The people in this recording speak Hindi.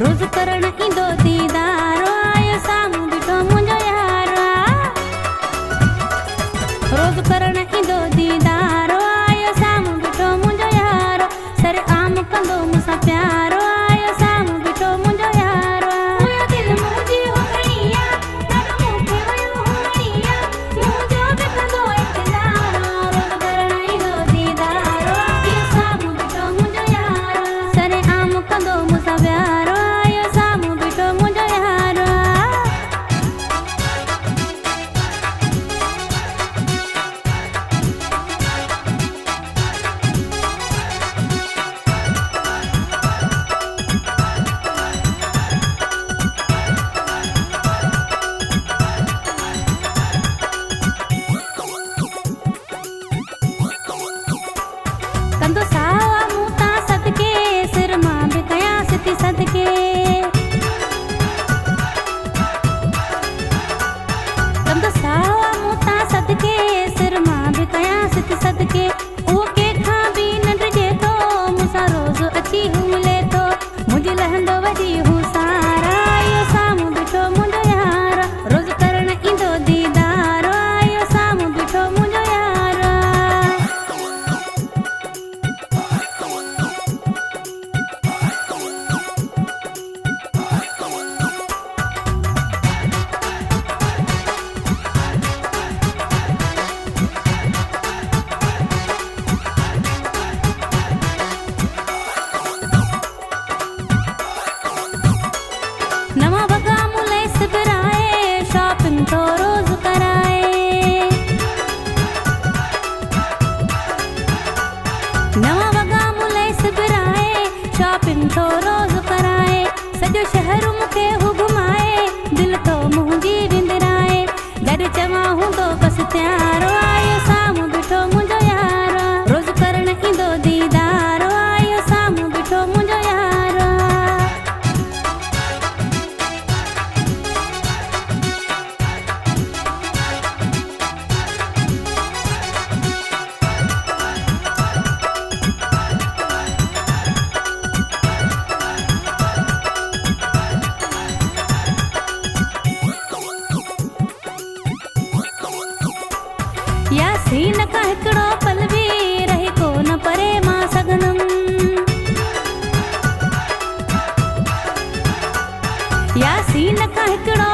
रोज करण ईंदो दीदारो आयो साम्हूं बीठो मुंहिंजो यारो रोज करण ईंदो दीदारो आयो साम्हूं बीठो मुंहिंजो यारो सर आम कंदो मूंसां प्यारो आयो साम्हूं बीठो मुंहिंजो यारो मुंहिंजो दिल मुंहिंजी हो खणिया ॾाढो मूंखे वयो हुणिया मुंहिंजो बि कंदो इंतज़ारो रोज करण ईंदो दीदारो आयो साम्हूं बीठो मुंहिंजो यारो सर आम कंदो मूंसां प्यारो आयो साम्हूं बीठो मुंहिंजो यारो कंदो सावा मूं तां सदके सिर मां बि कयांसि थी सदके कंदो सावा मूं तां सदके सिर मां बि कयांसि थी सदके उहो कंहिंखां बि न डिॼे थो मूंसां रोज़ अची हू मिले थो मुंहिंजी लहंदो वॾी हू सारा आयो साम्हूं बीठो मुंहिंजो यारो रोज़ करण ईंदो दीदारो आयो साम्हूं बीठो मुंहिंजो यारो नवा वॻा मूं लेस पिराए शॉपिंग तो रोज़ कराए नवा वॻा मूं लेस पिराए शॉपिंग तो रोज़ कराए सॼो शहर मूंखे हू घुमाए दिलि तो मुंहिंजी विंदराए गॾु चवां हूंदो बसि त्यारो आयो साम्हूं बीठो मुंहिंजो यारो रोज़ करण ईंदो दीदारो आयो साम्हूं बीठो मुंहिंजो यारो यासीन का हिकिड़ो पल बि रही कोन परे मां सघंदमि यासीन का हिकिड़ो